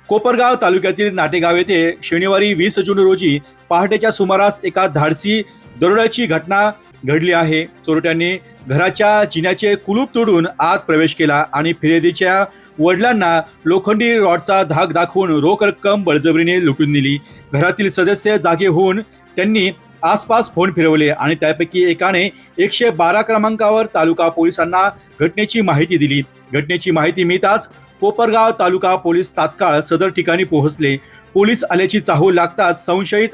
कोपरगाव तालुक्यातील नाटेगाव येथे शनिवारी 20 जून रोजी पहाटेच्या सुमारास एका धाडसी दरोड्याची घटना घडली आहे। चोरट्यांनी घराच्या जिन्याचे कुलूप तोडून आत प्रवेश केला आणि फिर्यादीच्या वडिलांना लोखंडी रॉडचा धाक दाखवून रोख रक्कम बळजबरीने लुटून नेली। घरातील सदस्य जागे होऊन त्यांनी आसपास फोन फिरवले आणि त्यापैकी एकाने 112 क्रमांकावर तालुका पोलिसांना घटनेची माहिती दिली। घटनेची माहिती मिळताच कोपरगाव तालुका पोलीस तात्काळ सदर ठिकाणी पोहोचले। पोलीस आल्याची चाहूल लागताच संशयित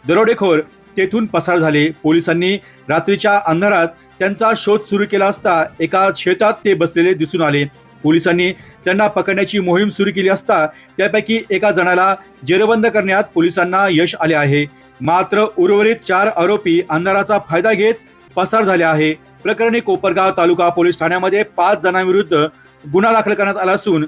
दरोडेखोर तेथून पसार झाले। पोलिसांनी रात्रीच्या अंधारात त्यांचा शोध सुरू केला असता एका शेतात ते बसलेले दिसून आले। पोलिसांनी त्यांना पकडण्याची मोहीम सुरू केली असता त्यापैकी एका जणाला जेरबंद करण्यात पोलिसांना यश आले आहे। मात्र उर्वरित 4 आरोपी अंधाराचा फायदा घेत पसार झाले आहे। प्रकरणी कोपरगाव तालुका पोलीस ठाण्यामध्ये 5 जणांविरुद्ध गुन्हा दाखल करण्यात आला असून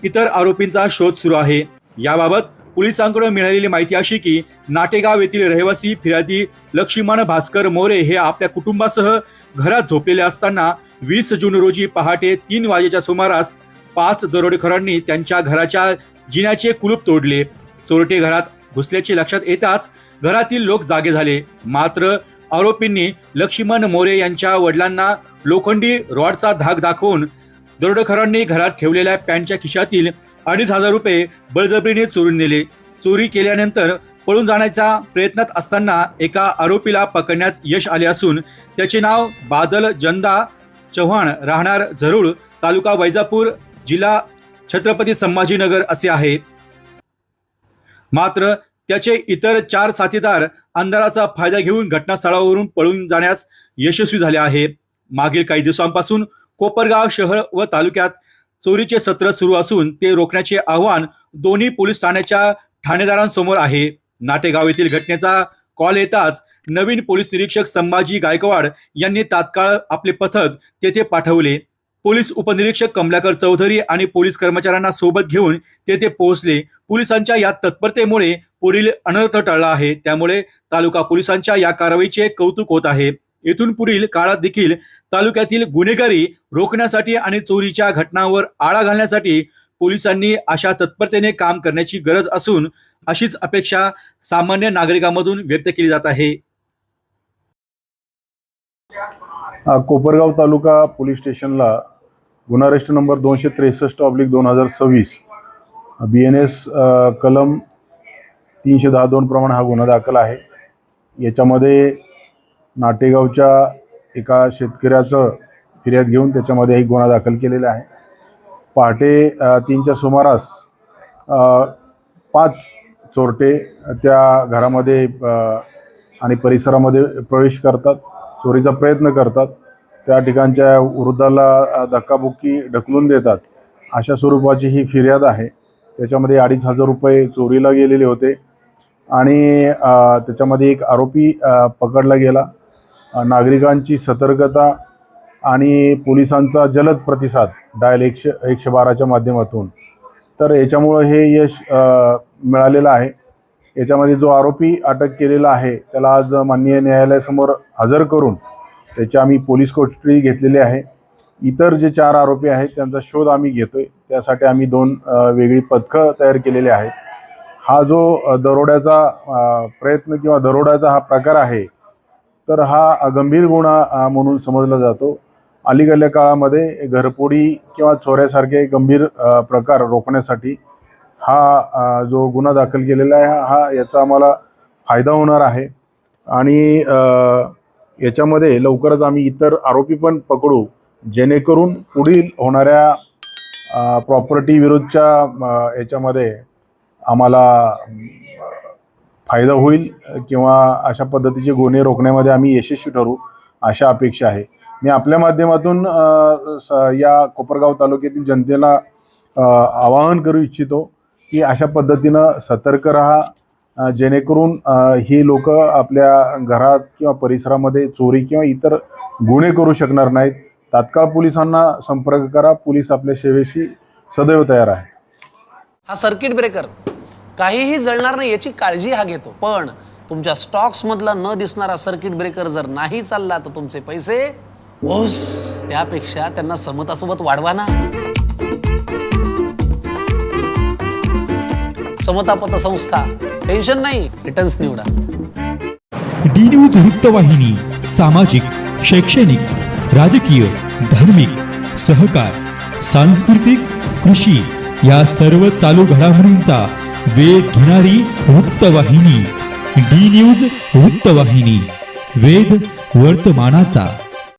इतर आरोपींचा शोध सुरू आहे। याबाबत पोलिसांकडून मिळालेली माहिती अशी की नाटेगाव येथील रहिवासी फिर्यादी लक्ष्मण भास्कर मोरे हे आपल्या कुटुंबासह घरात झोपलेले असताना 20 जून रोजी पहाटे 3 वाजेच्या सुमारास 5 दरोडेखोरांनी त्यांच्या घराच्या जिन्याचे कुलूप तोडले। चोरटे घरात घुसल्याचे लक्षात येताच घरातील लोक जागे झाले। मात्र आरोपींनी लक्ष्मण मोरे यांच्या वडिलांना लोखंडी रॉडचा धाक दाखवून दरोडेखोरांनी घरात ठेवलेल्या पॅन्टच्या खिशातील 2,500 रुपये बळजबरीने चोरून नेले। चोरी केल्यानंतर पळून जाण्याच्या प्रयत्नात असताना एका आरोपीला पकडण्यात यश आले असून त्याचे नाव बादल जंदा चव्हाण राहणार झरुळ तालुका वैजापूर जिल्हा छत्रपती संभाजीनगर असे आहे। मात्र त्याचे इतर 4 साथीदार अंधाराचा फायदा घेऊन घटनास्थळावरून पळून जाण्यास यशस्वी झाले आहे। मागील काही दिवसांपासून कोपरगाव शहर व तालुक्यात चोरीचे सत्र सुरू असून ते रोखण्याचे आव्हान दोन्ही पोलीस ठाण्याच्या ठाणेदारांसमोर आहे। नाटेगाव येथील घटनेचा कॉल येताच नवीन पोलीस निरीक्षक संभाजी गायकवाड यांनी तात्काळ आपले पथक तेथे पाठवले। पोलीस उपनिरीक्षक कमलाकर चौधरी आणि पोलीस कर्मचाऱ्यांना सोबत घेऊन तेथे पोहोचले। पोलिसांच्या या तत्परतेमुळे पुढील अनर्थ टळला आहे। त्यामुळे तालुका पोलिसांच्या या कारवाईचे कौतुक होत आहे। येथून पुढील काळात देखील तालुक्यातील गुन्हेगारी रोखण्यासाठी आणि चोरीच्या घटनांवर आळा घालण्यासाठी पोलिसांनी अशा तत्परतेने काम करण्याची गरज असून अशीच अपेक्षा सामान्य नागरिकांमधून व्यक्त केली जात आहे। कोपरगाव तालुका पोलीस स्टेशनला गुन्हा रजिस्टर नंबर 263/2026 BNS कलम 310(2) प्रमाणे हा गुन्हा दाखल आहे। याच्यामध्ये नाटेगावच्या एका शेतकऱ्याचं फिर्याद घेऊन त्याच्यामध्ये एक गुन्हा दाखल केलेला आहे। पहाटे 3च्या सुमारास 5 चोरटे त्या घरामध्ये आणि परिसरामध्ये प्रवेश करतात, चोरीचा प्रयत्न करतात, त्या ठिकाणच्या वृद्धाला धक्काबुक्की ढकलून देतात, अशा स्वरूपाची ही फिर्याद आहे। त्याच्यामध्ये 2,500 रुपये चोरीला गेलेले होते आणि त्याच्यामध्ये एक आरोपी पकडला गेला। नागरिकांची सतर्कता आणि पोलिसांचा जलद प्रतिसाद डायल 112च्या माध्यमातून तर याच्यामुळे हे यश मिळालेलं आहे। याच्यामध्ये जो आरोपी अटक केलेला आहे त्याला आज माननीय न्यायालयासमोर हजर करून त्याची आम्ही पोलीस कोठडी घेतलेली आहे। इतर जे 4 आरोपी आहेत त्यांचा शोध आम्ही घेतोय, त्यासाठी आम्ही 2 वेगळी पथकं तयार केलेली आहेत। हा जो दरोड्याचा प्रयत्न किंवा दरोड्याचा हा प्रकार आहे तर हा गंभीर गुन्हा म्हणून समजला जातो। अलीकडल्या काळामध्ये घरफोडी किंवा चोऱ्यासारखे गंभीर प्रकार रोखण्यासाठी हा जो गुन्हा दाखल केलेला आहे हा याचा आम्हाला फायदा होणार आहे आणि याच्यामध्ये लवकरच आम्ही इतर आरोपी पण पकडू, जेणेकरून पुढील होणाऱ्या प्रॉपर्टी विरुद्धच्या याच्यामध्ये आम्हाला फायदा होईल किंवा अशा पद्धतीचे गुन्हे रोखण्यामध्ये आम्ही यशस्वी ठरू अशा अपेक्षा आहे। मी आपल्या माध्यमातून या कोपरगाव तालुक्यातील जनतेला आवाहन करू इच्छितो की अशा पद्धतीनं सतर्क राहा, जेणेकरून ही लोक आपल्या घरात किंवा परिसरामध्ये चोरी किंवा इतर गुन्हे करू शकणार नाहीत। तात्काळ पोलिसांना संपर्क करा, पोलीस आपल्या सेवेशी सदैव तयार आहे। हा सर्किट ब्रेकर काहीही जळणार नाही याची काळजी हा घेतो, पण तुमच्या स्टॉक्स मधला न दिसणारा सर्किट ब्रेकर जर नाही चालला तर तुमचे पैसे ओस. त्यापेक्षा त्यांना समतासोबत वाढवा ना. समता पतसंस्था, टेन्शन नाही, रिटर्न्स निवडा. डी न्यूज वृत्तवाहिनी सामाजिक, शैक्षणिक, राजकीय, धार्मिक, सहकार, सांस्कृतिक, कृषी या सर्व चालू घडामोडींचा वेध घेणारी वृत्तवाहिनी. डी न्यूज वृत्तवाहिनी, वेध वर्तमानाचा.